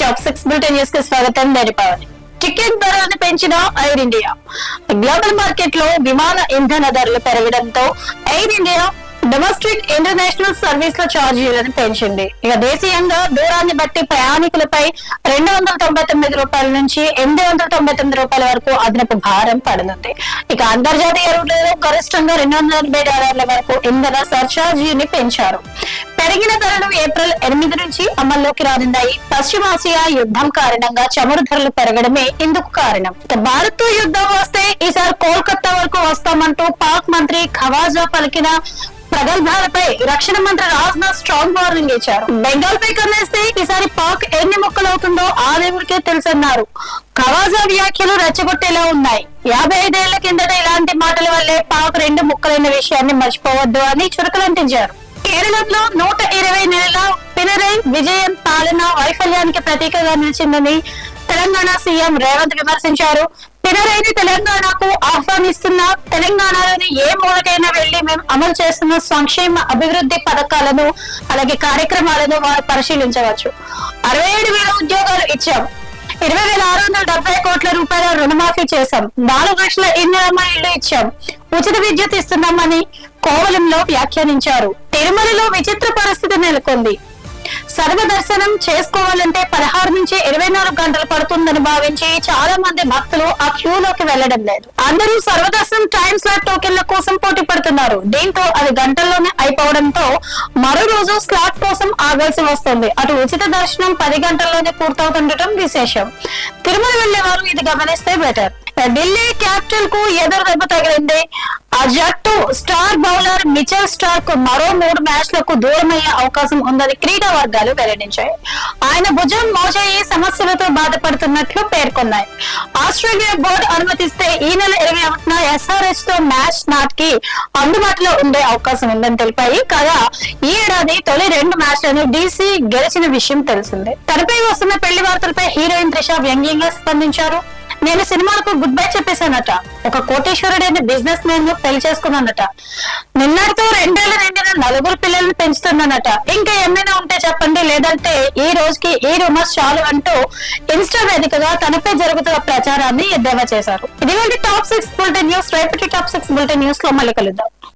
Top 6 bulletin news కి స్వాగతం. నేను పవన్. టికెట్ ధరలను పెంచిన ఎయిర్ ఇండియా. గ్లోబల్ మార్కెట్ లో విమాన ఇంధన ధరలు పెరగడంతో air India domestic international service లో ఛార్జీలను పెంచింది. ఇక దేశీయంగా దూరాన్ని బట్టి ప్రయాణికులపై $299 నుంచి $899 వరకు అదనపు భారం పడనుంది. ఇక అంతర్జాతీయ రూట్లలో గరిష్టంగా $280 వరకు ఇంధన సర్ఛార్జీని పెంచారు. పెరిగిన ధరలు ఏప్రిల్ 8 నుంచి అమల్లోకి రానున్నాయి. పశ్చిమాసియా యుద్ధం కారణంగా చమురు ధరలు పెరగడమే ఇందుకు కారణం. భారత్ తో యుద్ధం వస్తే ఈసారి కోల్కతా వరకు వస్తామంటూ పాక్ మంత్రి ఖవాజా పలికిన ప్రగల్భాలపై రక్షణ మంత్రి రాజ్నాథ్ స్ట్రాంగ్ వార్నింగ్ ఇచ్చారు. బెంగాల్ పై కన్నేస్తే ఈసారి పాక్ ఎన్ని ముక్కలవుతుందో ఆ దేవుడికే తెలుసన్నారు. ఖవాజా వ్యాఖ్యలు రెచ్చగొట్టేలా ఉన్నాయి. 55 ఏళ్ల కిందట ఇలాంటి మాటల వల్లే పాక్ 2 ముక్కలైన విషయాన్ని మర్చిపోవద్దు అని చురకలంటించారు. కేరళలో 120 నెలల పినరై విజయన్ పాలన వైఫల్యానికి ప్రతీకగా నిలిచిందని తెలంగాణ సీఎం రేవంత్ విమర్శించారు. పినరైని తెలంగాణకు ఆహ్వానిస్తున్న తెలంగాణలోని ఏ మూలకైనా వెళ్లి మేము అమలు చేస్తున్న సంక్షేమ అభివృద్ధి పథకాలను అలాగే కార్యక్రమాలను వారు పరిశీలించవచ్చు. 67,000 ఉద్యోగాలు ఇచ్చాం. 20,670 కోట్ల రూపాయల రుణమాఫీ చేశాం. 4 లక్షల ఇందిరమ్మ ఇళ్లు ఇచ్చాం. ఉచిత విద్యుత్ ఇస్తున్నామని కోవలంలో వ్యాఖ్యానించారు. తిరుమలలో విచిత్ర పరిస్థితి నెలకొంది. సర్వదర్శనం చేసుకోవాలంటే 16 నుంచి 24 గంటలు పడుతుందని భావించి చాలా మంది భక్తులు ఆ క్యూలోకి వెళ్లడం లేదు. అందరూ సర్వదర్శనం టైం స్లాట్ టోకెన్ల కోసం పోటీ పడుతున్నారు. దీంతో అది గంటల్లోనే అయిపోవడంతో మరో రోజు స్లాట్ కోసం ఆగాల్సి వస్తుంది. అటు ఉచిత దర్శనం 10 గంటల్లోనే పూర్తవుతుండటం విశేషం. తిరుమల వెళ్లే వారు ఇది గమనిస్తే బెటర్. ఢిల్లీ క్యాపిటల్ కు ఎదురు దెబ్బ తగిలింది. ఆ జట్టు స్టార్ బౌలర్ మిచెల్ స్టార్ కు మరో 3 మ్యాచ్లకు దూరమయ్యే అవకాశం ఉందని క్రీడా వర్గాలు వెల్లడించాయి. ఆయన భుజం మోచేయి సమస్యలతో బాధపడుతున్నట్లు పేర్కొన్నాయి. ఆస్ట్రేలియా బోర్డు అనుమతిస్తే ఈ నెల 21న SRH తో మ్యాచ్ నాటికి అందుబాటులో ఉండే అవకాశం ఉందని తెలిపాయి. కాగా ఈ ఏడాది తొలి 2 మ్యాచ్లను DC గెలిచిన విషయం తెలిసిందే. తనపై వస్తున్న పెళ్లి వార్తలపై హీరోయిన్ త్రిష వ్యంగ్యంగా స్పందించారు. నేను సినిమాలకు గుడ్ బై చెప్పేశానట. ఒక కోటేశ్వరుడైన బిజినెస్ మ్యాన్ ను పెళ్లి చేసుకున్నానట. నిన్నటితో 2 ఏళ్ల నిండిన 4 పిల్లల్ని పెంచుతున్నానట. ఇంకా ఏమైనా ఉంటే చెప్పండి, లేదంటే ఈ రోజుకి ఈ రూమర్స్ చాలు అంటూ ఇన్స్టా వేదికగా తనపై జరుగుతున్న ప్రచారాన్ని ఎద్దేవా చేశారు. ఇదిగోండి టాప్ 6 బులెటిన్ న్యూస్. రేపటి టాప్ 6 బులెటిన్ న్యూస్ లో మళ్ళీ కలుద్దాం.